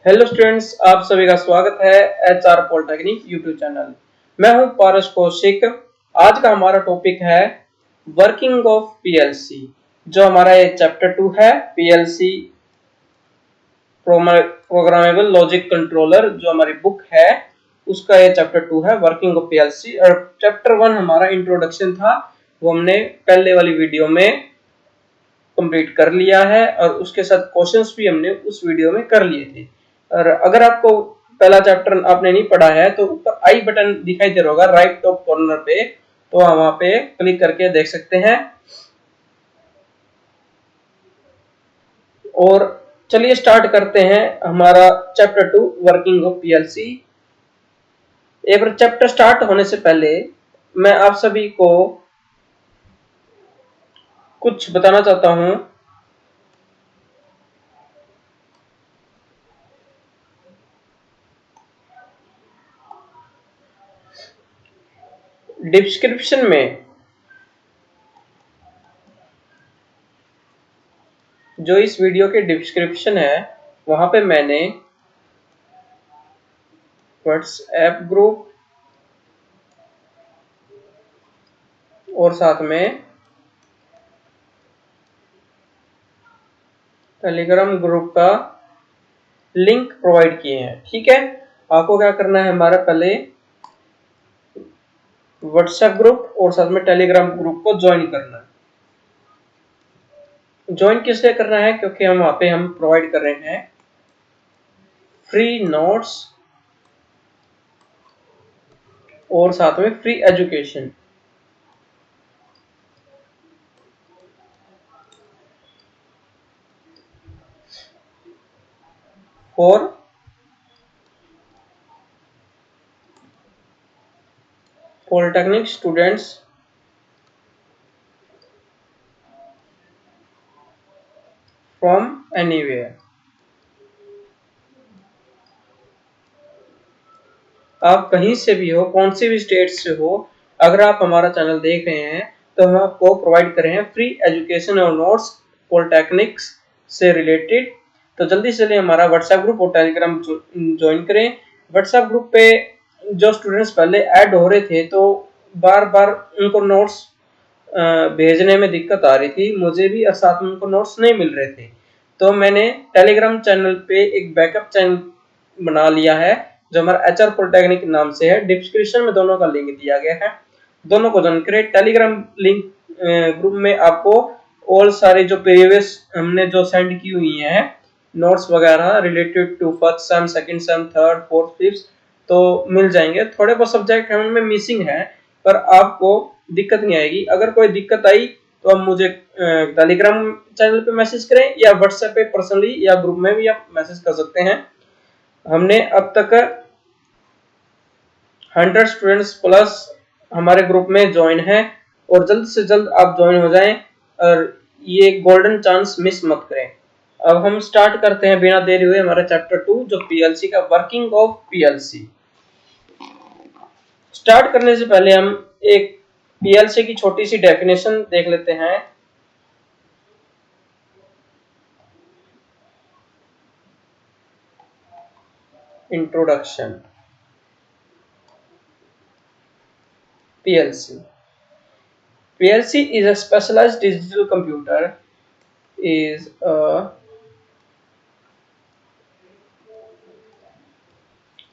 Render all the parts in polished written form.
Hello students, आप सभी का स्वागत है HR पॉलिटेक्निक यूट्यूब चैनल। मैं हूं पारस कौशिक। आज का हमारा टॉपिक है वर्किंग ऑफ पीएलसी। जो हमारा ये चैप्टर 2 है, पीएलसी प्रोग्रामेबल लॉजिक कंट्रोलर, जो हमारी बुक है उसका ये चैप्टर 2 है, वर्किंग ऑफ पीएलसी। और चैप्टर 1 हमारा इंट्रोडक्शन था, वो हमने पहले वाली वीडियो में कंप्लीट कर लिया है और उसके साथ क्वेश्चंस भी हमने उस वीडियो में कर लिए थे। और अगर आपको पहला चैप्टर आपने नहीं पढ़ा है तो ऊपर आई बटन दिखाई दे रहा होगा राइट टॉप कॉर्नर पे, तो आप वहां पे क्लिक करके देख सकते हैं। और चलिए स्टार्ट करते हैं हमारा चैप्टर 2 वर्किंग ऑफ पीएलसी। एक बार चैप्टर स्टार्ट होने से पहले मैं आप सभी को कुछ बताना चाहता हूं। डिस्क्रिप्शन में जो इस वीडियो के डिस्क्रिप्शन है वहां पे मैंने व्हाट्सएप ग्रुप और साथ में टेलीग्राम ग्रुप का लिंक प्रोवाइड किए हैं। ठीक है, आपको क्या करना है, हमारा पहले व्हाट्सएप ग्रुप और साथ में टेलीग्राम ग्रुप को ज्वाइन करना है। ज्वाइन किस लिए करना है? क्योंकि हम वहां पे हम प्रोवाइड कर रहे हैं फ्री नोट्स और साथ में free education. For polytechnic students from anywhere. आप कहीं से भी हो, कौन सी भी स्टेट से हो, अगर आप हमारा चैनल देख रहे हैं तो हम आपको प्रोवाइड कर रहे हैं फ्री एजुकेशन और नोट्स पॉलिटेक्निक्स से रिलेटेड। तो जल्दी से हमारा व्हाट्सएप ग्रुप और टेलीग्राम ज्वाइन करें। व्हाट्सएप ग्रुप पे जो स्टूडेंट्स पहले ऐड हो रहे थे तो बार बार उनको नोट्स भेजने में दिक्कत आ रही थी, मुझे भी, और साथ में उनको नोट्स नहीं मिल रहे थे। तो मैंने टेलीग्राम चैनल पे एक बैकअप चैनल बना लिया है जो हमारा HR पॉलिटेक्निक नाम से है। डिस्क्रिप्शन में दोनों का लिंक दिया गया है, दोनों को ज्वाइन करें। टेलीग्राम लिंक ग्रुप में आपको ऑल सारे जो प्रीवियस हमने जो सेंड की हुई हैं नोट्स वगैरह related to first sem, second sem, third, fourth, fifth, तो मिल जाएंगे। थोड़े बहुत सब्जेक्ट हमें मिसिंग है पर आपको दिक्कत नहीं आएगी। अगर कोई दिक्कत आई तो आप मुझे टेलीग्राम चैनल पे मैसेज करें या व्हाट्सएप पे पर्सनली या ग्रुप में भी आप मैसेज कर सकते हैं। हमने अब तक 100 स्टूडेंट्स प्लस हमारे ग्रुप में ज्वाइन है और जल्द से जल्द आप ज्वाइन हो जाएं और ये गोल्डन चांस मिस मत करें। अब हम स्टार्ट करते हैं बिना देरी हुए हमारा चैप्टर 2 जो पीएलसी का वर्किंग ऑफ पीएलसी। स्टार्ट करने से पहले हम एक पीएलसी की छोटी सी डेफिनेशन देख लेते हैं। Introduction. PLC is a specialized digital computer, is a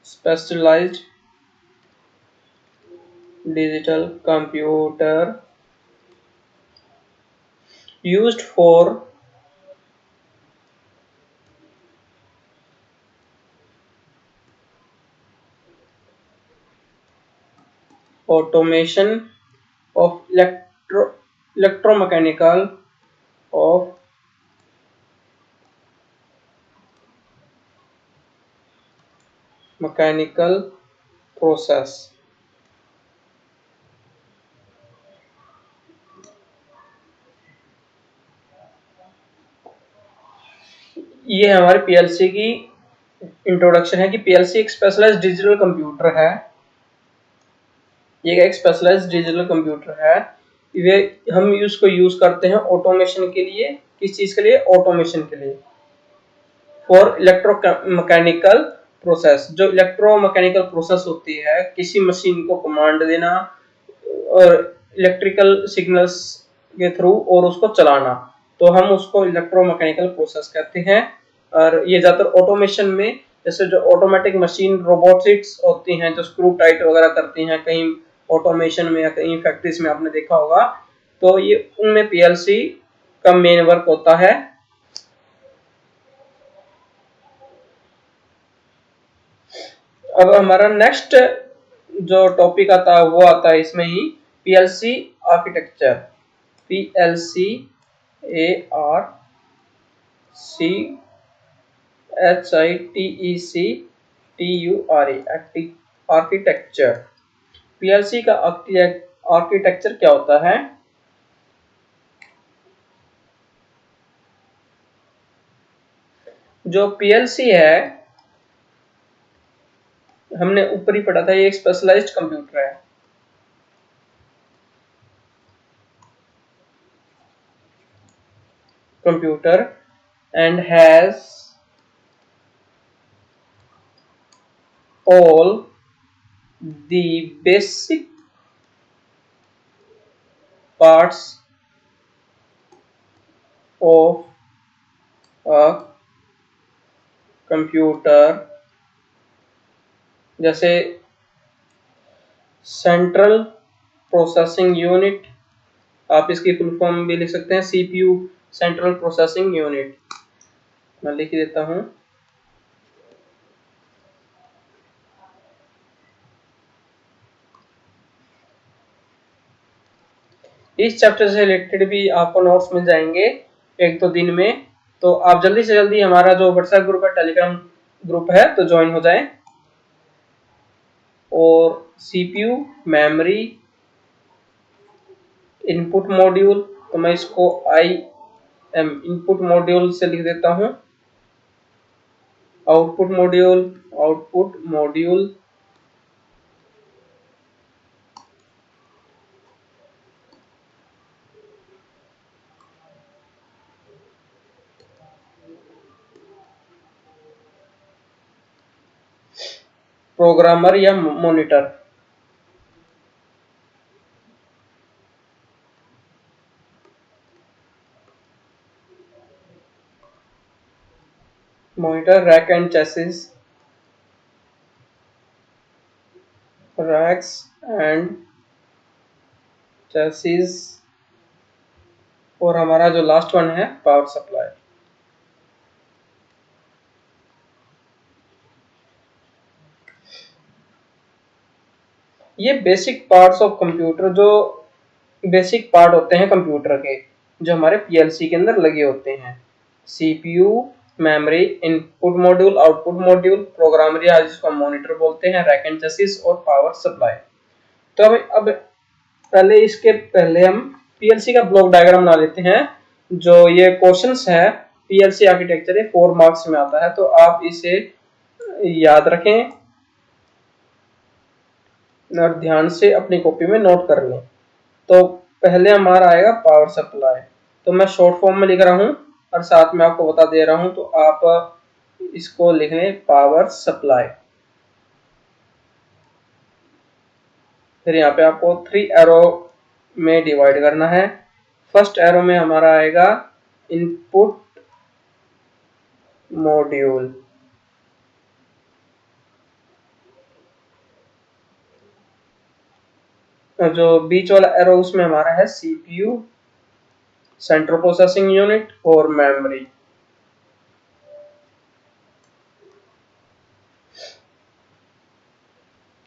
specialized digital computer used for automation of electromechanical of mechanical process। ये हमारे पीएलसी की इंट्रोडक्शन है कि पीएलसी एक स्पेशलाइज्ड डिजिटल कंप्यूटर है। ये एक स्पेशलाइज्ड डिजिटल कंप्यूटर है। ये हम यूज करते हैं ऑटोमेशन के लिए। किस चीज के लिए? ऑटोमेशन के लिए। For electromechanical process. जो इलेक्ट्रोमैकेनिकल प्रोसेस होती है, किसी मशीन को कमांड देना और इलेक्ट्रिकल सिग्नल्स के थ्रू और उसको चलाना, तो हम उसको इलेक्ट्रोमैकेनिकल प्रोसेस कहते हैं। और ये ज्यादातर ऑटोमेशन में, जैसे जो ऑटोमेटिक मशीन रोबोटिक्स होती हैं जो स्क्रू टाइट वगैरह करती हैं कहीं ऑटोमेशन में या कहीं फैक्ट्रीज में आपने देखा होगा, तो ये उनमें पीएलसी का मेन वर्क होता है। अब हमारा नेक्स्ट जो टॉपिक आता है वो आता है इसमें ही, PLC architecture. PLC ARCHITECTURE architecture. PLC का आर्किटेक्चर क्या होता है? जो पीएलसी है, हमने ऊपर ही पढ़ा था, ये एक स्पेशलाइज्ड कंप्यूटर है। Computer and has all the basic parts of a computer, जैसे सेंट्रल प्रोसेसिंग यूनिट, आप इसकी फुल फॉर्म भी लिख सकते हैं सीपीयू, सेंट्रल प्रोसेसिंग यूनिट। मैं लिख देता हूं। इस चैप्टर से रिलेटेड भी आपको नोट्स मिल जाएंगे एक दो दिन में, तो आप जल्दी से जल्दी हमारा जो व्हाट्सएप ग्रुप है, टेलीग्राम ग्रुप है, तो ज्वाइन हो जाएं। और सीपीयू, मेमोरी, इनपुट मॉड्यूल, तो मैं इसको IM इनपुट मॉड्यूल से लिख देता हूं। Output module, output module, programmer या monitor. Monitor, rack and chassis, racks and chassis, और हमारा जो लास्ट वन है पावर सप्लाई। ये बेसिक पार्ट्स ऑफ कंप्यूटर, जो बेसिक पार्ट होते हैं कंप्यूटर के, जो हमारे पीएलसी के अंदर लगे होते हैं। CPU, memory, input module, output module, programmer या जिसको मॉनिटर बोलते हैं, रैक एंड चेसिस और पावर सप्लाई। तो अब पहले इसके पहले हम पीएलसी का ब्लॉक डायग्राम बना लेते हैं। जो ये क्वेश्चंस है पीएलसी आर्किटेक्चर, 4 मार्क्स में आता है, तो आप इसे याद रखें और ध्यान से अपनी कॉपी में नोट कर लें। तो पहले हमारा आएगा पावर सप्लाई, तो मैं शॉर्ट फॉर्म में लिख रहा हूं और साथ में आपको बता दे रहा हूं, तो आप इसको लिख लें पावर सप्लाई। फिर यहाँ पे आपको 3 एरो में डिवाइड करना है। फर्स्ट एरो में हमारा आएगा इनपुट मॉड्यूल, जो बीच वाला एरो उसमें हमारा है सीपीयू, सेंट्रल प्रोसेसिंग यूनिट और मेमोरी।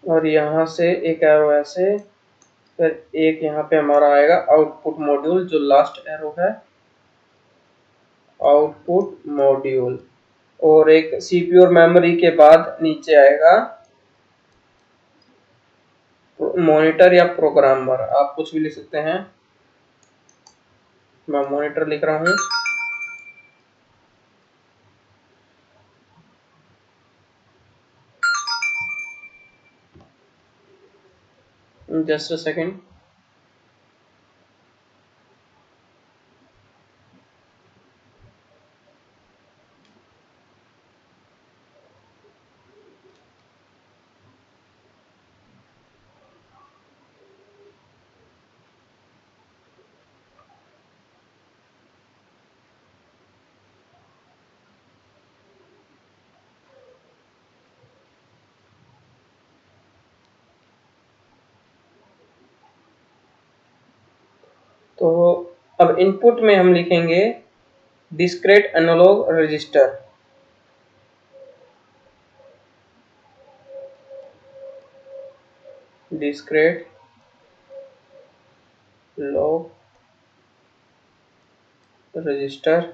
और यहाँ से एक एरो ऐसे, फिर एक यहाँ पे हमारा आएगा आउटपुट मॉड्यूल, जो लास्ट एरो है आउटपुट मॉड्यूल, और एक सीपीयू और मेमोरी के बाद नीचे आएगा मॉनिटर या प्रोग्रामर, आप कुछ भी लिख सकते हैं। मैं मॉनिटर लिख रहा हूं। Just a second. तो अब इनपुट में हम लिखेंगे discrete analog register. Discrete log register,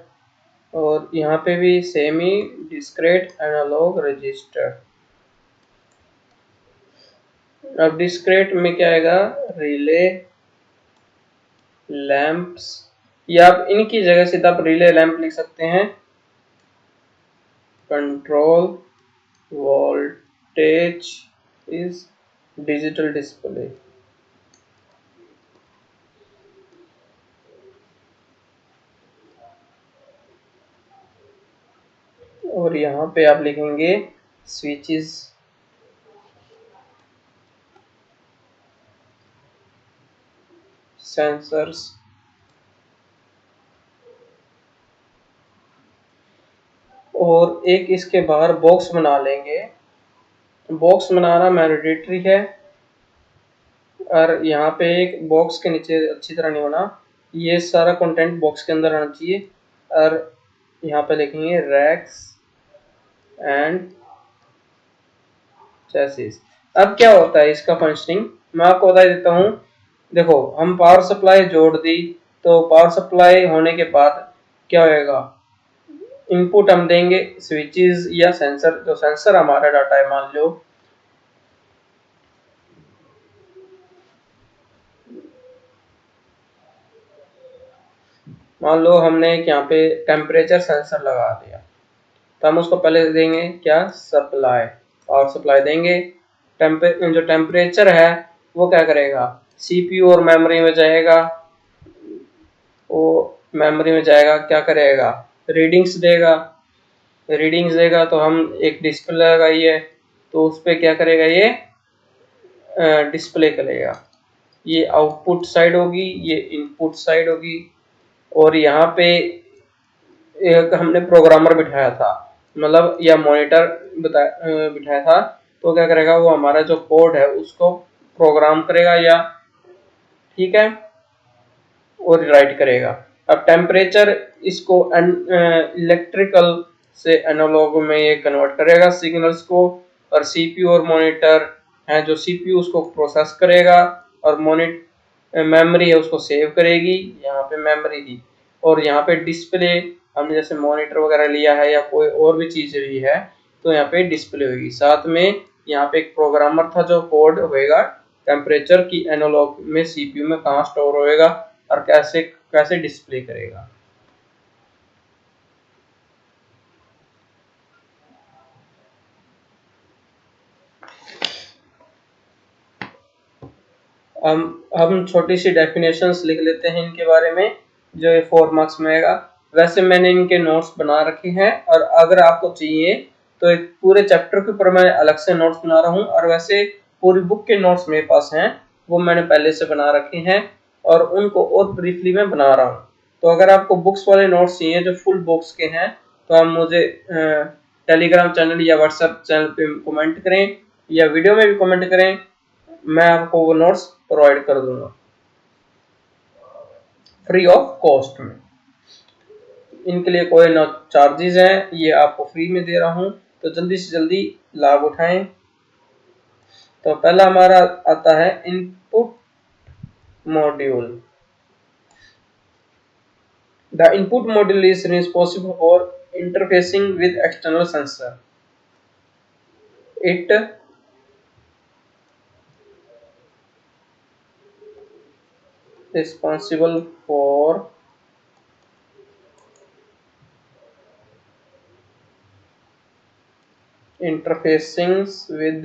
और यहाँ पे भी सेम ही डिस्क्रीट एनालॉग रजिस्टर। अब डिस्क्रीट में क्या आएगा, रिले लैंप्स, या आप इनकी जगह सीधा आप रिले लैंप लिख सकते हैं। Control voltage is digital display. और यहाँ पे आप लिखेंगे स्विचेस सेंसर्स। और एक इसके बाहर बॉक्स बना लेंगे। बॉक्स बनाना मैंडेटरी है, और यहाँ पे एक बॉक्स के नीचे अच्छी तरह नहीं बना, ये सारा कंटेंट बॉक्स के अंदर आना चाहिए। और यहाँ पे लिखेंगे रैक्स एंड चैसिस। अब क्या होता है इसका फंक्शनिंग, मैं आपको बता देता हूँ। देखो, हम पावर सप्लाई जोड़ दी, तो पावर सप्लाई होने के बाद क्या होएगा, इनपुट हम देंगे स्विचेस या सेंसर। जो सेंसर हमारा डाटा है, मान लो हमने यहाँ पे टेम्परेचर सेंसर लगा दिया, तो हम उसको पहले देंगे क्या, सप्लाई, पावर सप्लाई देंगे। जो टेम्परेचर है वो क्या करेगा, सीपीयू और मेमोरी में जाएगा। वो मेमोरी में जाएगा, क्या करेगा, रीडिंग्स देगा। रीडिंग्स देगा तो हम एक डिस्प्ले लगाइए, तो उस पर क्या करेगा, ये डिस्प्ले करेगा। ये आउटपुट साइड होगी, ये इनपुट साइड होगी। और यहाँ पे एक हमने प्रोग्रामर बिठाया था, मतलब या मॉनिटर बिठाया था। तो क्या करेगा, वो हमारा जो कोड है उसको प्रोग्राम करेगा, या ठीक है, और राइट करेगा। अब टेम्परेचर इसको इलेक्ट्रिकल से एनालॉग में ये कन्वर्ट करेगा सिग्नल्स को। और सीपीयू और मॉनिटर है, जो सीपीयू उसको प्रोसेस करेगा, और मेमोरी है उसको सेव करेगी, यहाँ पे मेमोरी दी। और यहाँ पे डिस्प्ले, हमने जैसे मॉनिटर वगैरह लिया है या कोई और भी चीज ली है, तो यहाँ पे डिस्प्ले होगी। साथ में यहाँ पे एक प्रोग्रामर था जो कोड होएगा टेम्परेचर की एनालॉग में सीपीयू में कहाँ स्टोर होएगा और कैसे कैसे डिस्प्ले करेगा। हम छोटी सी डेफिनेशंस लिख लेते हैं इनके बारे में, जो ये 4 मार्क्स में आएगा। वैसे मैंने इनके नोट्स बना रखे हैं, और अगर आपको चाहिए तो एक पूरे चैप्टर के ऊपर मैं अलग से नोट्स बना रहा हूँ। और वैसे पूरी बुक के नोट्स मेरे पास हैं, वो मैंने पहले से बना रखे हैं, और उनको और ब्रीफली मैं बना रहा हूँ। तो अगर आपको बुक्स वाले नोट्स चाहिए जो फुल बुक्स के हैं, तो आप मुझे टेलीग्राम चैनल या व्हाट्सएप चैनल पे कमेंट करें, या वीडियो में भी कमेंट करें, मैं आपको वो नोट्स प्रोवाइड कर दूंगा फ्री ऑफ कॉस्ट में। इनके लिए कोई ना चार्जेस हैं, ये आपको फ्री में दे रहा हूं, तो जल्दी से जल्दी लाभ उठाएं। तो पहला हमारा आता है input module. The input module is responsible for interfacing with external sensor. It responsible for interfacing with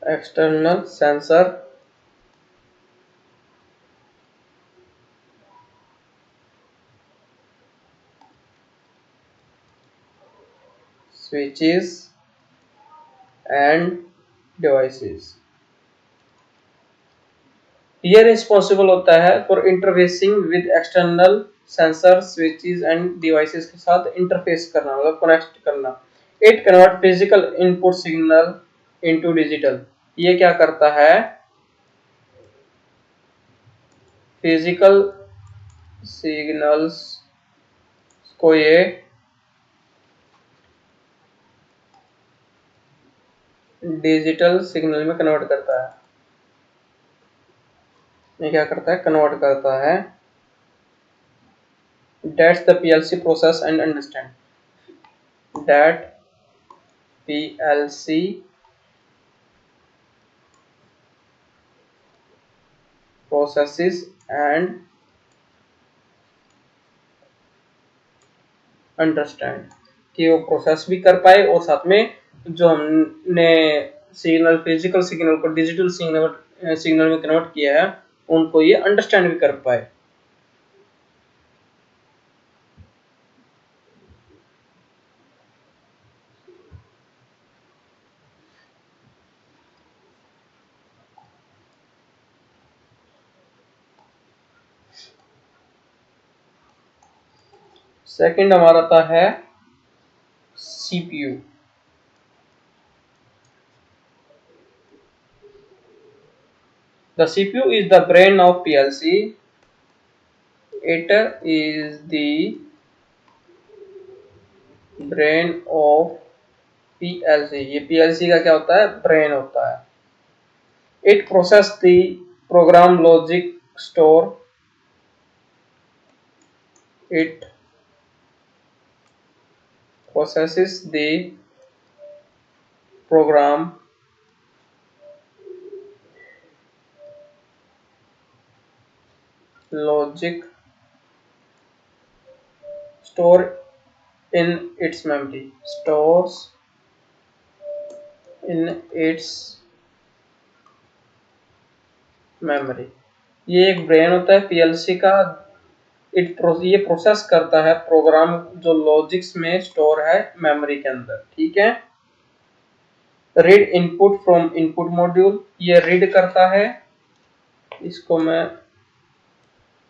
external sensor, switches and devices। ये रिस्पॉन्सिबल होता है for interfacing with external sensor, switches end devices के साथ interface करना, मतलब connect करना। It convert physical input signal into digital. ये क्या करता है, फिजिकल सिग्नल्स को ये डिजिटल सिग्नल में कन्वर्ट करता है। ये क्या करता है, कन्वर्ट करता है। That's the PLC process and understand that PLC processes and understand कि वो प्रोसेस भी कर पाए और साथ में जो हमने सिग्नल, फिजिकल सिग्नल को डिजिटल सिग्नल में कन्वर्ट किया है, उनको ये अंडरस्टैंड भी कर पाए। सेकंड हमारा आता है CPU। The CPU is the brain of PLC. It is the brain of PLC। ये PLC का क्या होता है, ब्रेन होता है। It process the program logic store। It processes the program logic store in its memory। Stores in its memory। ये एक brain होता है PLC का। ये प्रोसेस करता है प्रोग्राम जो लॉजिक्स में स्टोर है मेमोरी के अंदर, ठीक है। Read input from input module, ये रीड करता है। इसको मैं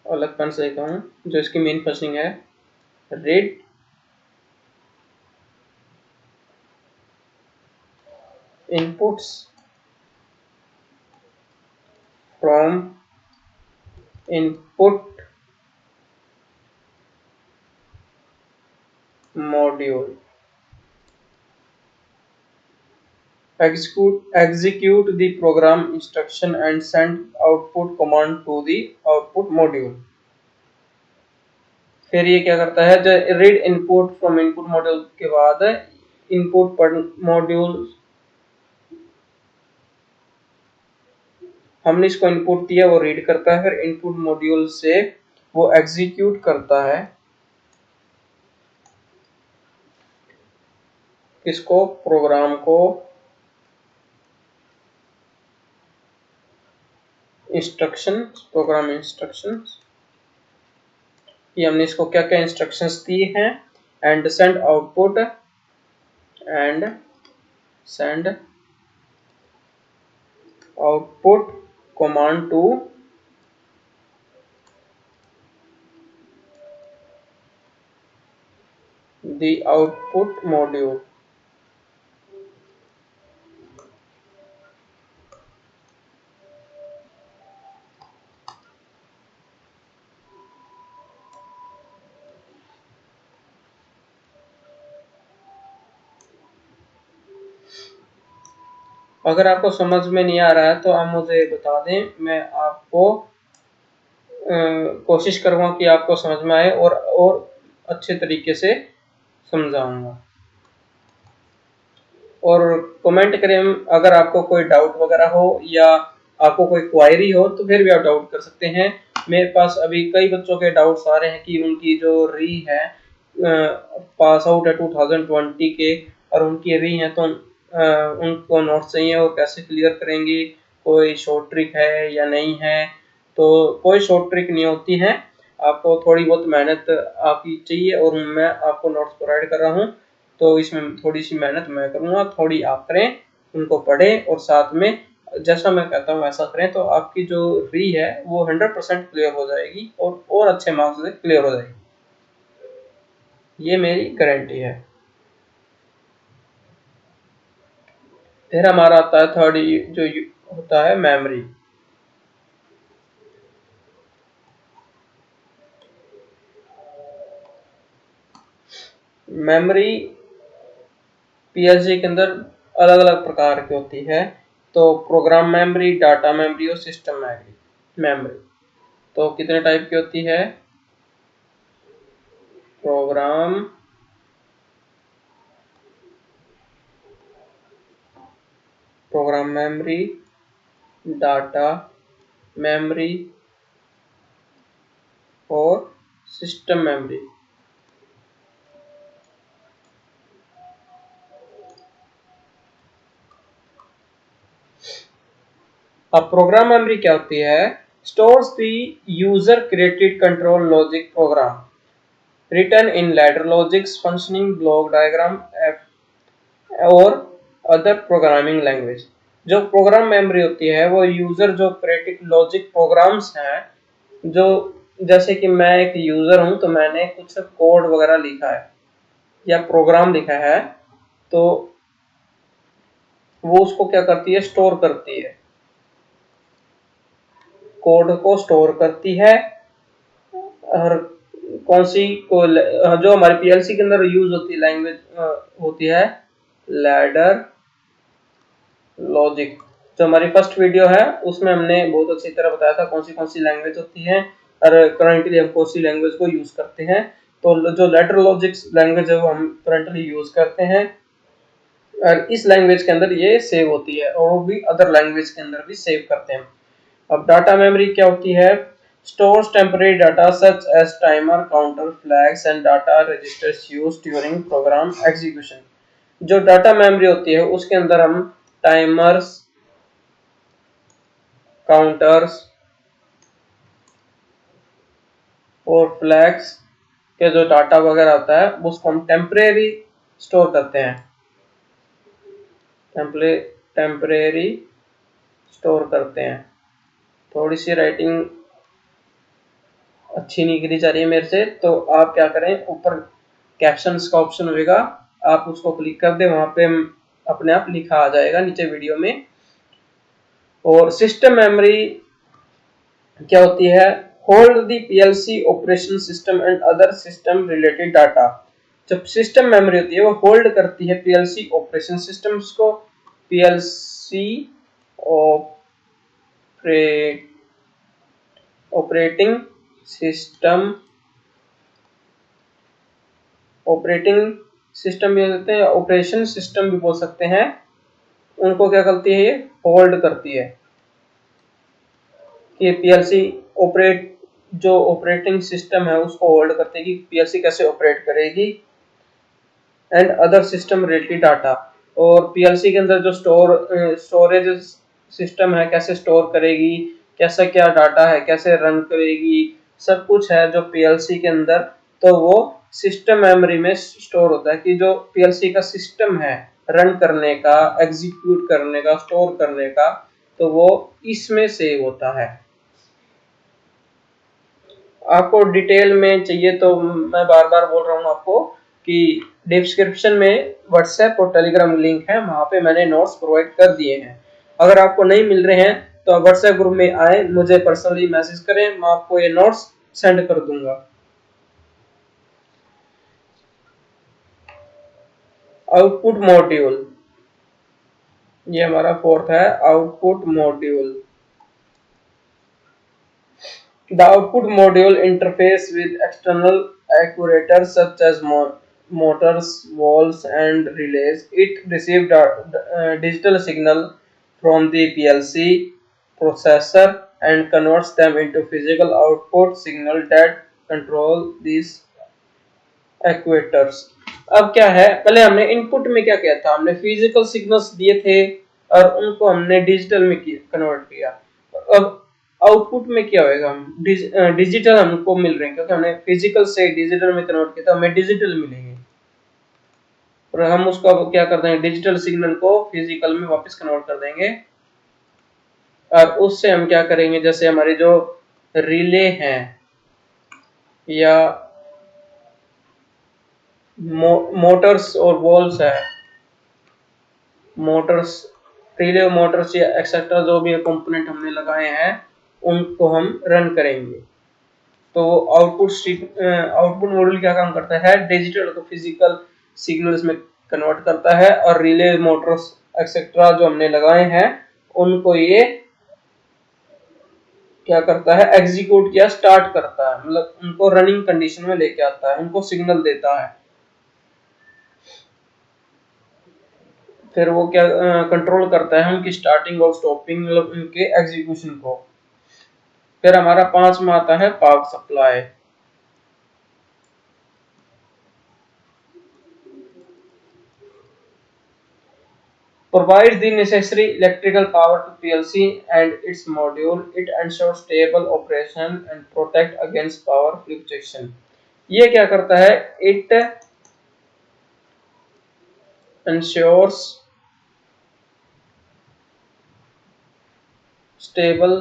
अलग पेन से लिखता हूँ, जो इसकी मेन फंक्शनिंग है। Read inputs from input module. execute the program instruction and send output command to the output module। फिर ये क्या करता है, जो read input from input module के बाद इनपुट पर मॉड्यूल, हमने इसको इनपुट दिया, वो रीड करता है। फिर इनपुट मॉड्यूल से वो एग्जीक्यूट करता है किसको, प्रोग्राम को, इंस्ट्रक्शंस, प्रोग्राम इंस्ट्रक्शंस। ये हमने इसको क्या क्या इंस्ट्रक्शंस दी हैं। And send output, and send output command to the output module. अगर आपको समझ में नहीं आ रहा है तो आप मुझे बता दें, मैं आपको कोशिश करूँगा कि आपको समझ में आए और अच्छे तरीके से समझाऊंगा। और कमेंट करें अगर आपको कोई डाउट वगैरह हो या आपको कोई क्वायरी हो, तो फिर भी आप डाउट कर सकते हैं। मेरे पास अभी कई बच्चों के डाउट्स आ रहे हैं कि उनकी जो री है, पास आउट है 2020 के, और उनकी री है तो उनको नोट्स चाहिए और कैसे क्लियर करेंगे, कोई शॉर्ट ट्रिक है या नहीं है। तो कोई शॉर्ट ट्रिक नहीं होती है, आपको थोड़ी बहुत मेहनत आपकी चाहिए और मैं आपको नोट्स प्रोवाइड कर रहा हूँ। तो इसमें थोड़ी सी मेहनत मैं करूँगा, थोड़ी आप करें, उनको पढ़ें और साथ में जैसा मैं कहता हूँ वैसा करें, तो आपकी जो री है वो 100% क्लियर हो जाएगी और अच्छे मार्क्स से क्लियर हो जाएगी, ये मेरी गारंटी है। फिर हमारा आता है थर्ड जो होता है मेमोरी। मेमोरी पीएलसी के अंदर अलग अलग प्रकार की होती है, तो प्रोग्राम मेमोरी, डाटा मेमोरी और सिस्टम मेमोरी। तो कितने टाइप की होती है? प्रोग्राम मेमोरी, डाटा मेमोरी और सिस्टम मेमोरी। अब प्रोग्राम मेमोरी क्या होती है? Stores the user created control logic program written in ladder logics, functioning block diagram और अदर प्रोग्रामिंग लैंग्वेज। जो प्रोग्राम मेमोरी होती है वो यूजर जो क्रिएटेड लॉजिक प्रोग्राम्स हैं, जो जैसे कि मैं एक यूजर हूं तो मैंने कुछ कोड वगैरह लिखा है या प्रोग्राम लिखा है, तो वो उसको क्या करती है? स्टोर करती है, कोड को स्टोर करती है। और कौन सी को जो हमारे पीएलसी के अंदर यूज होती है लैंग्वेज होती है लैडर लॉजिक। जो हमारी फर्स्ट वीडियो है उसमें हमने बहुत अच्छी तरह बताया था कौन सी लैंग्वेज होती है और करंटली हम कौन सी लैंग्वेज को यूज करते हैं। तो जो लैडर लॉजिक लैंग्वेज है वो हम करंटली यूज करते हैं और इस लैंग्वेज के अंदर ये सेव होती है और वो भी अदर लैंग्वेज के अंदर भी सेव करते हैं। अब डाटा मेमोरी क्या होती है? Stores temporary data such as timer, counter, flags and data registers used during program execution. जो डाटा मेमोरी होती है उसके अंदर हम टाइमर्स, काउंटर्स और फ्लैग्स के जो डाटा वगैरह होता है उसको हम टेम्परेरी स्टोर करते हैं, टेम्परेरी स्टोर करते हैं। थोड़ी सी राइटिंग अच्छी नहीं गिरी जा रही है मेरे से, तो आप क्या करें, ऊपर कैप्शंस का ऑप्शन होगा, आप उसको क्लिक कर दें, वहां पे अपने आप लिखा आ जाएगा नीचे वीडियो में। और सिस्टम मेमोरी क्या होती है? Hold the PLC operation system and other system related data. जब सिस्टम मेमोरी होती है वो होल्ड करती है पीएलसी ऑपरेशन सिस्टम्स को, PLC operating system, operating system भी बोल सकते हैं, ऑपरेशन सिस्टम भी बोल सकते हैं। उनको क्या करती है? ये होल्ड करती है कि पीएलसी ऑपरेट, जो ऑपरेटिंग सिस्टम है उसको होल्ड करते हैं कि पीएलसी कैसे ऑपरेट करेगी and other system related data. और पीएलसी के अंदर जो स्टोरेज सिस्टम है कैसे स्टोर करेगी, कैसा क्या डाटा है कैसे रन करेगी, सब कुछ है जो पीएलसी के अंदर, तो वो सिस्टम मेमोरी में स्टोर होता है कि जो पीएलसी का सिस्टम है रन करने का, एग्जीक्यूट करने का, स्टोर करने का, तो वो इसमें सेव होता है। आपको डिटेल में चाहिए तो मैं बार बार बोल रहा हूँ आपको कि डिस्क्रिप्शन में व्हाट्सएप और टेलीग्राम लिंक है, वहां पे मैंने नोट्स प्रोवाइड कर दिए हैं। अगर आपको नहीं मिल रहे हैं तो आप व्हाट्सएप ग्रुप में आए, मुझे पर्सनली मैसेज करें, मैं आपको ये नोट्स सेंड कर दूंगा। आउटपुट मॉड्यूल, ये हमारा फोर्थ है, output module. The output module interface with external actuators such as motors, valves, and relays. It receives digital signal from the PLC processor and converts them into physical output signal that control these actuators. अब क्या है, पहले हमने input में क्या किया था? हमने फिजिकल सिग्नल्स दिए थे और उनको हमने डिजिटल में कन्वर्ट किया। अब आउटपुट में क्या होएगा? हम डिजिटल हमको मिल रहे हैं क्योंकि हमने फिजिकल से डिजिटल में कन्वर्ट किया, तो हमें डिजिटल मिलेंगे और हम उसको अब क्या कर देंगे, डिजिटल सिग्नल को फिजिकल में वापस कन्वर्ट कर देंगे। और उससे हम क्या करेंगे, जैसे हमारे जो रिले हैं या मोटर्स और वॉल्व्स है, मोटर्स रिले मोटर्स या एक्सेट्रा जो भी कंपोनेंट हमने लगाए हैं उनको हम रन करेंगे। तो आउटपुट मॉड्यूल क्या काम करता है, डिजिटल को फिजिकल सिग्नल्स में कन्वर्ट करता है और रिले मोटर्स एक्सेट्रा जो हमने लगाए हैं उनको ये क्या करता है, एग्जीक्यूट किया स्टार्ट करता है, मतलब उनको रनिंग कंडीशन में लेके आता है, उनको सिग्नल देता है। फिर वो क्या कंट्रोल करता है उनकी स्टार्टिंग और स्टॉपिंग, मतलब उनके एग्जीक्यूशन को। फिर हमारा 5 में आता है power supply. Provides the necessary electrical power to PLC and its module. It ensures stable operation and protect against power fluctuation. ये क्या करता है, it ensures stable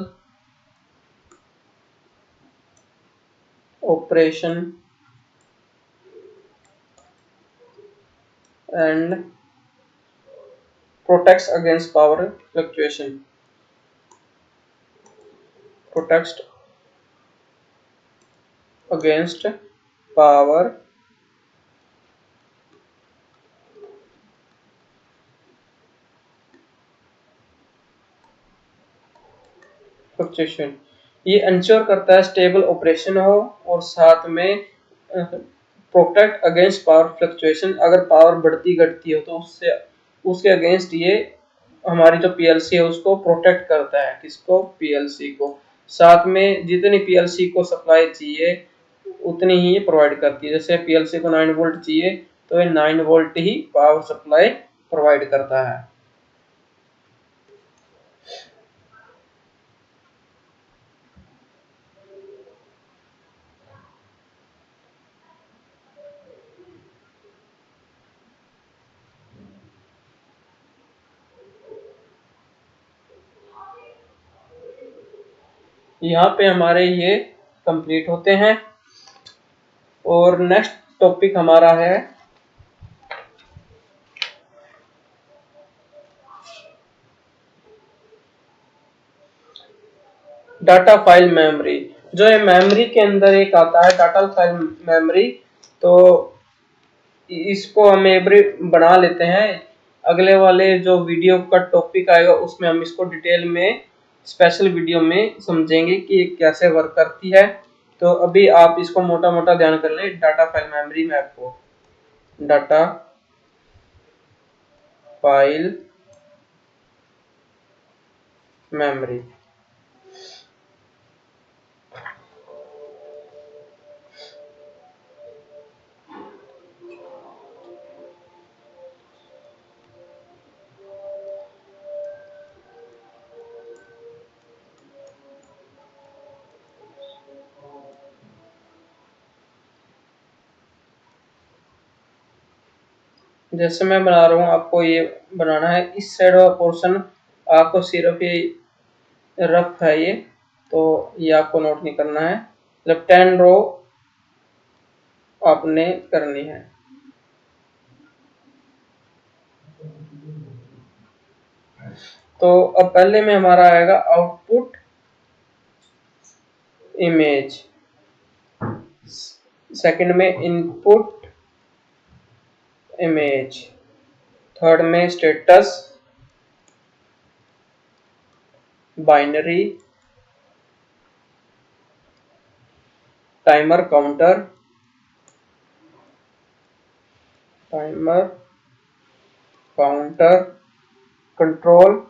operation and protects against power fluctuation. Protects against power fluctuation. ये ensure करता है stable operation हो और साथ में प्रोटेक्ट अगेंस्ट पावर फ्लक्चुएशन। अगर पावर बढ़ती घटती हो तो उससे उसके अगेंस्ट ये हमारी जो पीएलसी है उसको प्रोटेक्ट करता है। किसको, पीएलसी को। साथ में जितनी पीएलसी को सप्लाई चाहिए उतनी ही ये प्रोवाइड करती है। जैसे पीएलसी को 9 वोल्ट चाहिए तो ये 9 वोल्ट ही पावर सप्लाई प्रोवाइड करता है। यहाँ पे हमारे ये कंप्लीट होते हैं और नेक्स्ट टॉपिक हमारा है डाटा फाइल मेमोरी। जो ये मेमोरी के अंदर एक आता है डाटा फाइल मेमोरी, तो इसको हम एवरी बना लेते हैं। अगले वाले जो वीडियो का टॉपिक आएगा उसमें हम इसको डिटेल में स्पेशल वीडियो में समझेंगे कि कैसे वर्क करती है। तो अभी आप इसको मोटा मोटा ध्यान कर लें, डाटा फाइल मेमोरी में आपको डाटा फाइल मेमोरी। जैसे मैं बना रहा हूँ आपको ये बनाना है। इस साइड वाला पोर्शन आपको सिर्फ ये रफ है ये, तो ये आपको नोट नहीं करना है। मतलब 10 रो आपने करनी है। तो अब पहले में हमारा आएगा आउटपुट इमेज, सेकंड में इनपुट इमेज, थर्ड में status binary, timer counter, control,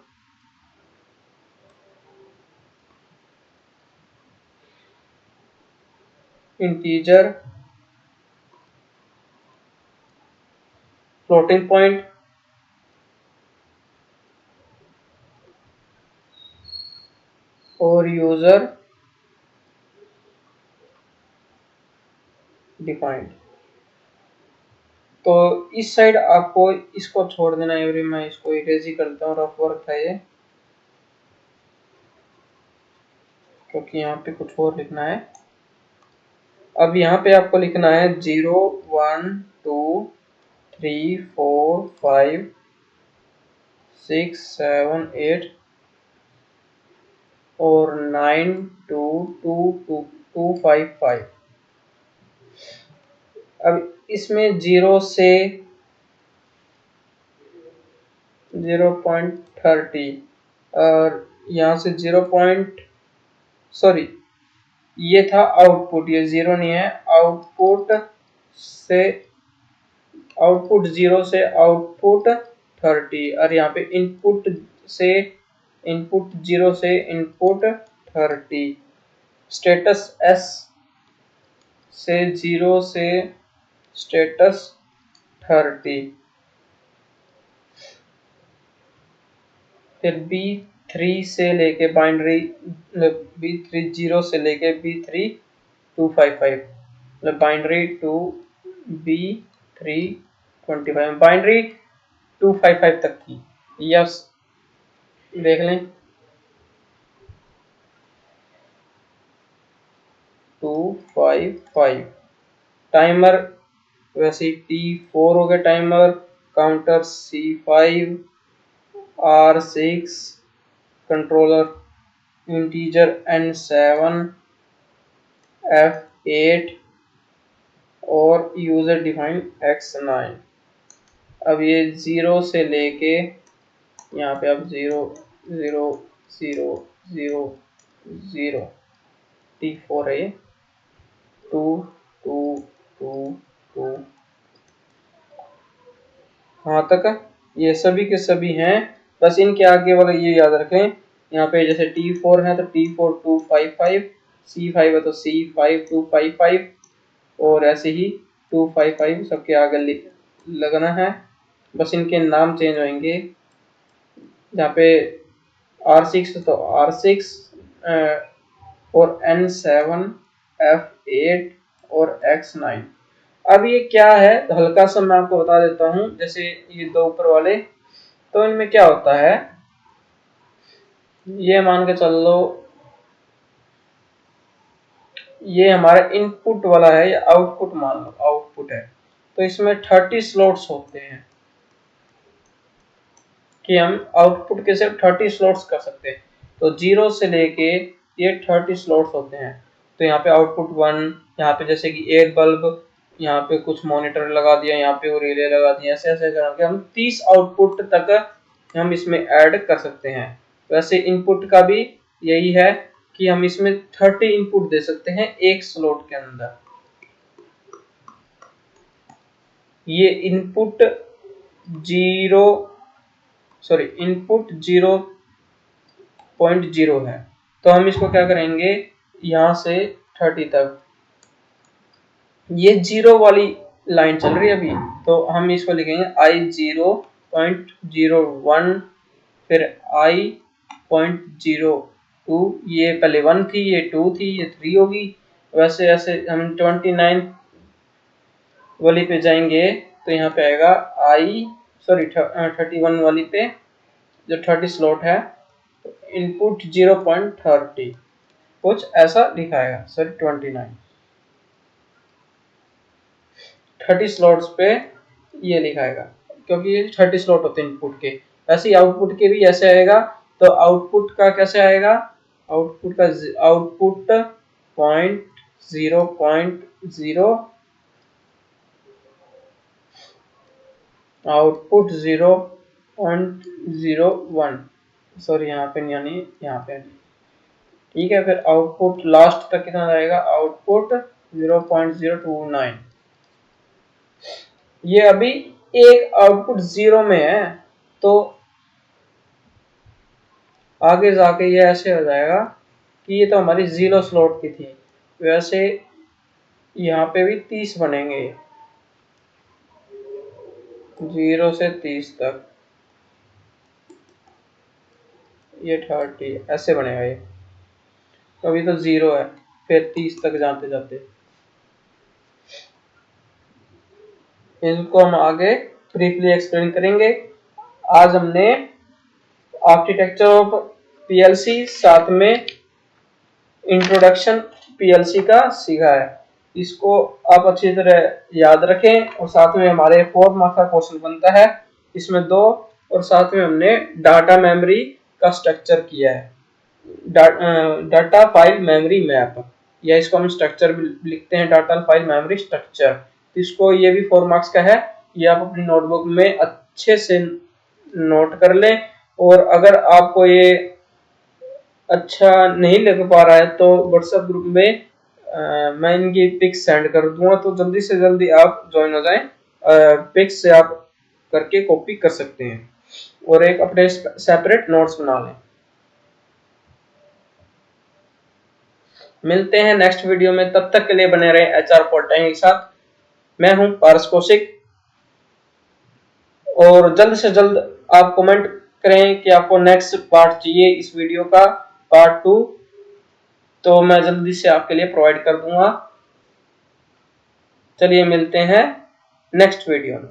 integer, floating point, और यूजर डिफाइंड। तो इस साइड आपको इसको छोड़ देना है। मैं इसको इरेज ही करता हूँ, रफ वर्क है ये, क्योंकि यहाँ पे कुछ और लिखना है। अब यहाँ पे आपको लिखना है 0 1 2 3 4 5 6 7 8 और 9 2 2 2 2 5 5। अब इसमें 0 से 0.30 और यहाँ से सॉरी, ये था आउटपुट, ये 0 नहीं है। से आउटपुट 0 से आउटपुट 30 और यहाँ पे इनपुट 0 से इनपुट 30। स्टेटस S से 0 से स्टेटस 30। फिर B3 से लेके बाइनरी B3 0 से लेके B3 255 मतलब बाइनरी टू B3 25 बाइनरी 255 तक की। यस देख लें 255। टाइमर वैसे T4 हो गया timer, counter C5 R6, controller integer N7 F8 और यूजर डिफाइन X9। अब ये 0 से लेके यहाँ पे अब 0 0 0 0 0 T4 है ये 2 2 2 2 कहाँ तक ये सभी के सभी हैं। बस इनके आगे वाला ये याद रखें, यहाँ पे जैसे T4 है तो T4 255, C5 है तो C5 255 और ऐसे ही 255 सबके आगे लगना है। बस इनके नाम चेंज होंगे। यहाँ पे R6 तो R6 और N7 F8 और X9। अब ये क्या है हल्का सा मैं आपको बता देता हूँ। जैसे ये दो ऊपर वाले, तो इनमें क्या होता है, ये मान के चल लो ये हमारा इनपुट वाला है या आउटपुट मान लो आउटपुट है, तो इसमें 30 स्लॉट्स होते हैं कि हम आउटपुट के सिर्फ 30 स्लॉट्स कर सकते हैं। तो 0 से लेके ये 30 स्लॉट्स होते हैं। तो यहाँ पे आउटपुट 1, यहाँ पे जैसे कि एयर बल्ब, यहाँ पे कुछ मॉनिटर लगा दिया, यहाँ पे वो रिले लगा दिया, ऐसे ऐसे करके हम 30 आउटपुट तक हम इसमें ऐड कर सकते हैं। वैसे इनपुट का भी यही है कि हम इसमें 30 इनपुट दे सकते हैं एक स्लॉट के अंदर। ये इनपुट 0.0 है, तो हम इसको क्या करेंगे यहाँ से 30 तक, ये 0 वाली लाइन चल रही है अभी, तो हम इसको लिखेंगे I0.01, फिर I.02, ये पहले 1 थी, ये 2 थी, ये 3 होगी। वैसे ऐसे हम 29 वाली पे जाएंगे तो यहाँ पे आएगा 31 वाली पे जो 30 स्लॉट है, इनपुट 0.30 कुछ ऐसा लिखाएगा। सॉरी 30 स्लॉट्स पे ये लिखाएगा क्योंकि ये 30 स्लॉट होते हैं इनपुट के। वैसे ही आउटपुट के भी ऐसे आएगा। तो आउटपुट का कैसे आएगा, आउटपुट 0.01, सॉरी यहाँ पे यानी यहाँ पे ठीक है। फिर आउटपुट लास्ट तक कितना जाएगा, आउटपुट 0.029। ये अभी एक आउटपुट 0 में है, तो आगे जाके ये ऐसे हो जाएगा कि ये तो हमारी 0 स्लॉट की थी। वैसे यहाँ पे भी 30 बनेंगे, 0 से 30 तक, ये 30 ऐसे बनेगा। ये अभी तो 0 है, फिर 30 तक जाते जाते इनको हम आगे ब्रीफली एक्सप्लेन करेंगे। आज हमने आर्किटेक्चर ऑफ पीएलसी साथ में इंट्रोडक्शन पीएलसी का सीखा है। इसको आप अच्छी तरह याद रखें और साथ में हमारे 4 मार्क्स का क्वेश्चन बनता है। इसमें 2 और साथ में हमने डाटा मेमोरी का स्ट्रक्चर किया है, डाटा फाइल मेमोरी मैप, या इसको हम स्ट्रक्चर भी लिखते हैं, डाटा फाइल मेमोरी स्ट्रक्चर। तो इसको ये भी 4 मार्क्स का है, ये आप अपनी नोटबुक में अच्छे से नोट कर लें। और अगर आपको ये अच्छा नहीं लग पा रहा है तो व्हाट्सएप ग्रुप में मैं इनकी पिक्स सेंड कर दूंगा, तो जल्दी से जल्दी आप ज्वाइन हो जाएं। पिक्स से आप करके कॉपी कर सकते हैं और एक अपने सेपरेट नोट्स बना लें। मिलते हैं नेक्स्ट वीडियो में, तब तक के लिए बने रहे HR पॉलिटेक्निक के साथ। मैं हूं पारस कौशिक, और जल्द से जल्द आप कमेंट करें कि आपको नेक्स्ट पार्ट चाहिए इस वीडियो का, पार्ट 2, तो मैं जल्दी से आपके लिए प्रोवाइड कर दूंगा। चलिए मिलते हैं नेक्स्ट वीडियो में।